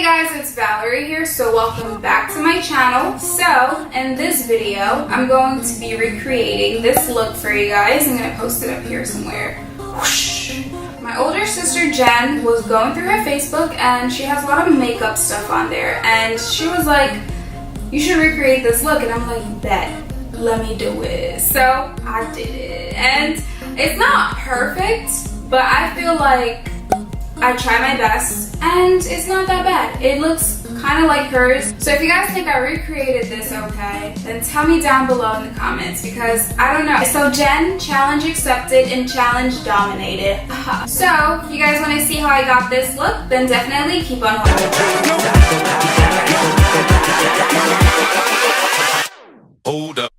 guys, it's Valerie here, so welcome back to my channel. So, in this video, I'm going to be recreating this look for you guys. I'm going to post it up here somewhere. Whoosh. My older sister Jen was going through her Facebook and she has a lot of makeup stuff on there. And she was like, you should recreate this look. And I'm like, bet, let me do it. So, I did it. And it's not perfect, but I feel like I try my best and it's not that bad. It looks kind of like hers. So if you guys think I recreated this okay, then tell me down below in the comments because I don't know. So Jen, challenge accepted and challenge dominated. So if you guys want to see how I got this look, then definitely keep on watching. Hold up.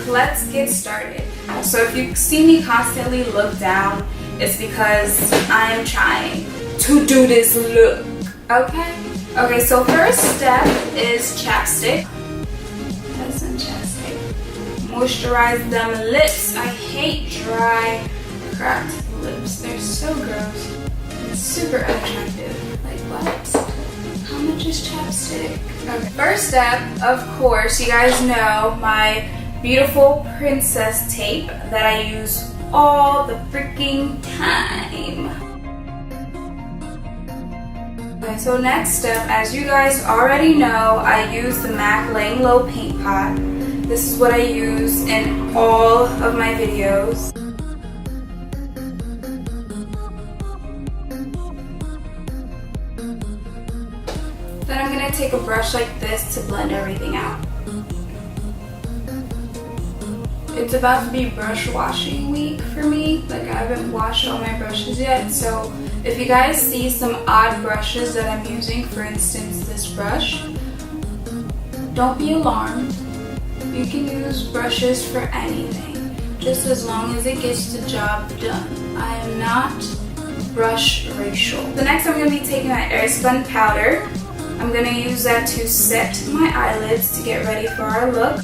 Let's get started. So if you see me constantly look down, it's because I am trying to do this look, okay? Okay, so first step is chapstick. That's some chapstick. Moisturize them lips. I hate dry, cracked lips. They're so gross and super unattractive. Like what? How much is chapstick? Okay. First step, of course, you guys know my beautiful princess tape that I use all the freaking time. Okay, so next step, as you guys already know, I use the MAC Laying Low paint pot. This is what I use in all of my videos. Then I'm gonna take a brush like this to blend everything out. It's about to be brush washing week for me. Like I haven't washed all my brushes yet, so if you guys see some odd brushes that I'm using, for instance this brush, don't be alarmed. You can use brushes for anything, just as long as it gets the job done. I am not brush racial. The next I'm going to be taking my airspun powder. I'm going to use that to set my eyelids to get ready for our look.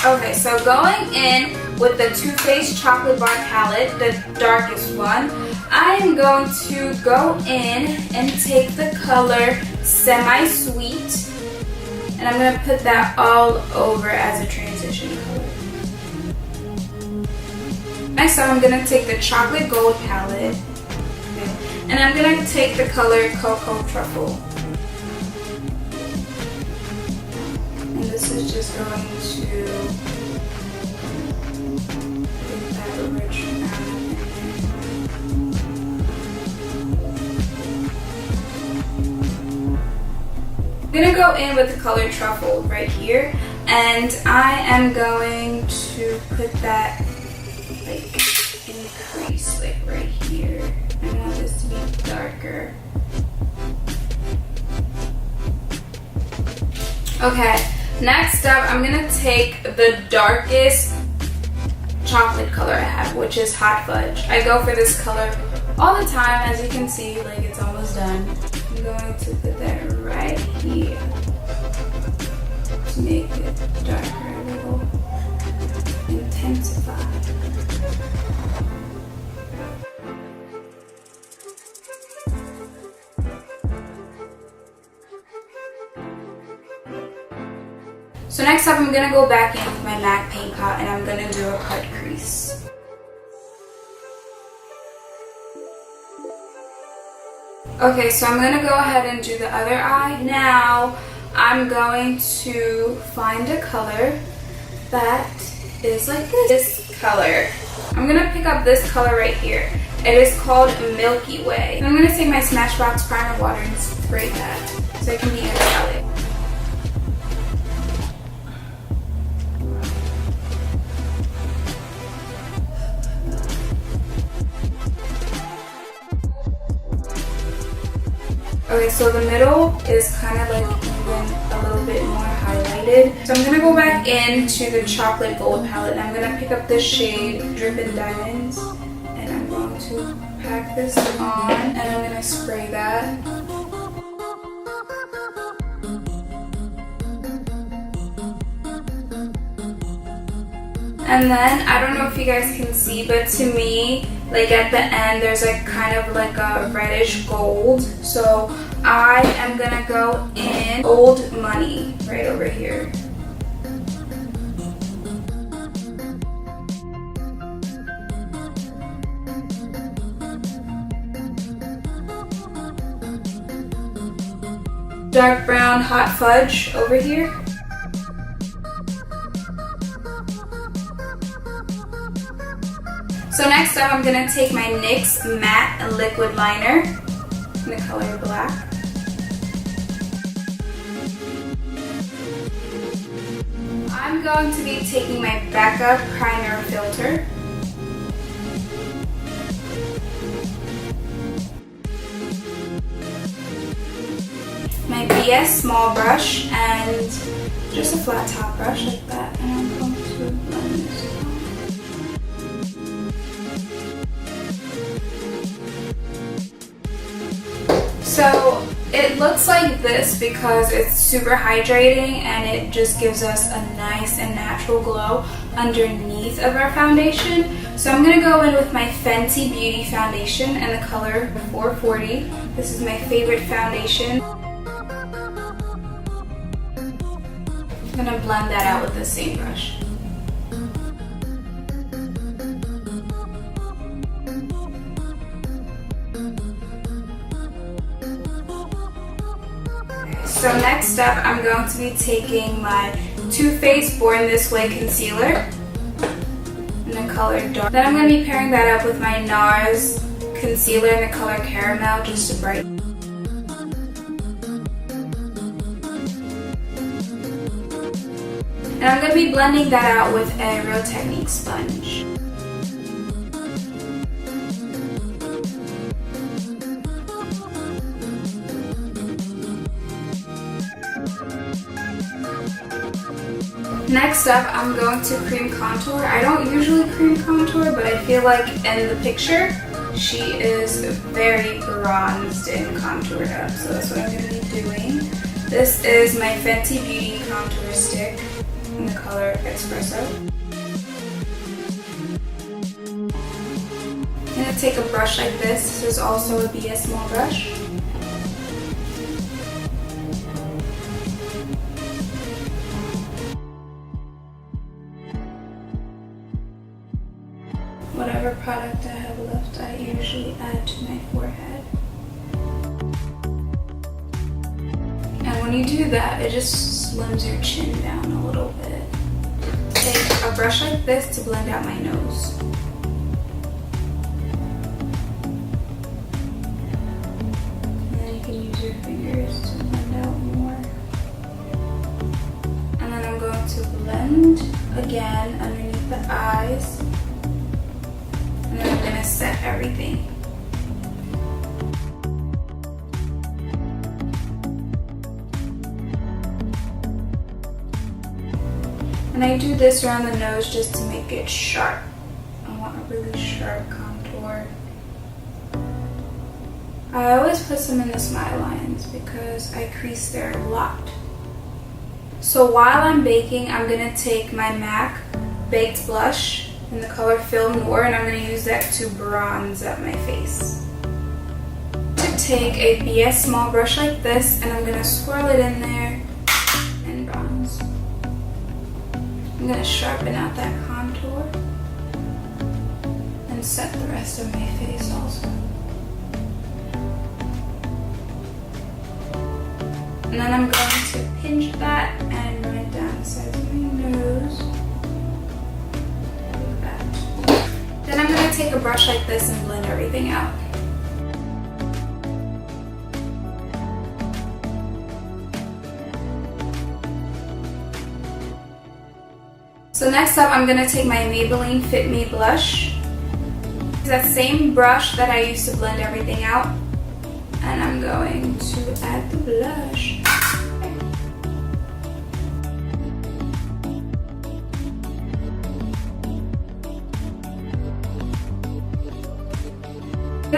Okay, so going in with the Too Faced Chocolate Bar palette, the darkest one, I am going to go in and take the color Semi-Sweet, and I'm going to put that all over as a transition color. Next up, I'm going to take the Chocolate Gold palette, and I'm going to take the color Cocoa Truffle. And this is just going to get that rich brown. I'm going to go in with the color Truffle right here, and I am going to put that like in the crease, like right here. I want this to be darker. Okay. Next up, I'm going to take the darkest chocolate color I have, which is Hot Fudge. I go for this color all the time. As you can see, like it's almost done. I'm going to put that right here to make it darker a little, intensify. So next up, I'm going to go back in with my MAC paint pot and I'm going to do a cut crease. Okay, so I'm going to go ahead and do the other eye. Now, I'm going to find a color that is like this color. I'm going to pick up this color right here. It is called Milky Way. And I'm going to take my Smashbox primer water and spray that so it can be in a palette. Okay, so the middle is kind of like even faded. So I'm going to go back into the chocolate gold palette, and I'm going to pick up the shade Drippin' Diamonds, and I'm going to pack this on, and I'm going to spray that. And then, I don't know if you guys can see, but to me, like at the end, there's like kind of like a reddish gold. So I am gonna go in Old Money right over here. Dark brown Hot Fudge over here. So next up, I'm going to take my NYX Matte Liquid Liner in the color black. I'm going to be taking my Backup Primer Filter. My BS Small Brush and just a flat top brush like that. And I'm going to blend this out. So it looks like this because it's super hydrating and it just gives us a nice and natural glow underneath of our foundation. So I'm going to go in with my Fenty Beauty foundation in the color 440. This is my favorite foundation. I'm going to blend that out with the same brush. So next up, I'm going to be taking my Too Faced Born This Way concealer in the color dark. Then I'm going to be pairing that up with my NARS concealer in the color caramel just to brighten. And I'm going to be blending that out with a Real Technique sponge. Next up, I'm going to cream contour. I don't usually cream contour, but I feel like in the picture, she is very bronzed and contoured up. So that's what I'm going to be doing. This is my Fenty Beauty contour stick in the color Espresso. I'm going to take a brush like this. This is also a BS Small brush. Whatever product I have left, I usually add to my forehead. And when you do that, it just slims your chin down a little bit. Take a brush like this to blend out my nose. And then you can use your fingers to blend out more. And then I'm going to blend again underneath the eyes. And then I'm going to set everything. And I do this around the nose just to make it sharp. I want a really sharp contour. I always put some in the smile lines because I crease there a lot. So while I'm baking, I'm going to take my MAC Baked Blush in the color Film Noir, and I'm going to use that to bronze up my face. To take a BS Small brush like this, and I'm going to swirl it in there and bronze. I'm going to sharpen out that contour and set the rest of my face also. And then I'm going to pinch that and run it down the sides of my nose. Then I'm going to take a brush like this and blend everything out. So next up, I'm going to take my Maybelline Fit Me blush. It's that same brush that I used to blend everything out. And I'm going to add the blush.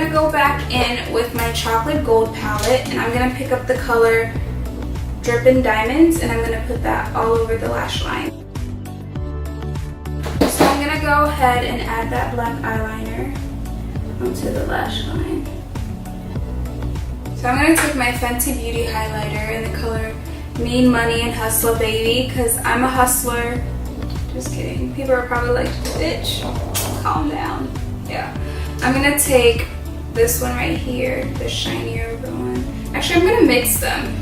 gonna go back in with my chocolate gold palette and I'm gonna pick up the color Drippin' Diamonds and I'm gonna put that all over the lash line. So I'm gonna go ahead and add that black eyeliner onto the lash line. So I'm gonna take my Fenty Beauty highlighter in the color Mean Money and Hustler Baby because I'm a hustler. Just kidding. People are probably like, bitch, calm down. Yeah. I'm gonna take this one right here, the shinier one. Actually, I'm gonna mix them.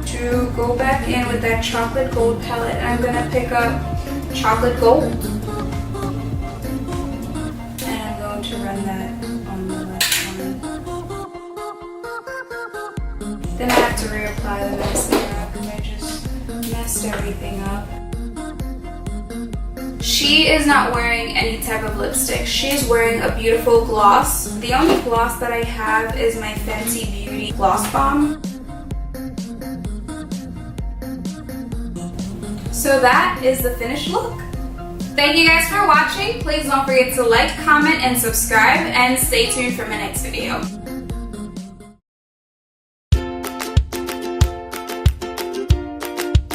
To go back in with that chocolate gold palette, and I'm gonna pick up chocolate gold. And I'm going to run that on the left one. Then I have to reapply the mascara because I just messed everything up. She is not wearing any type of lipstick. She is wearing a beautiful gloss. The only gloss that I have is my Fenty Beauty Gloss Bomb. So that is the finished look. Thank you guys for watching. Please don't forget to like, comment, and subscribe, and stay tuned for my next video.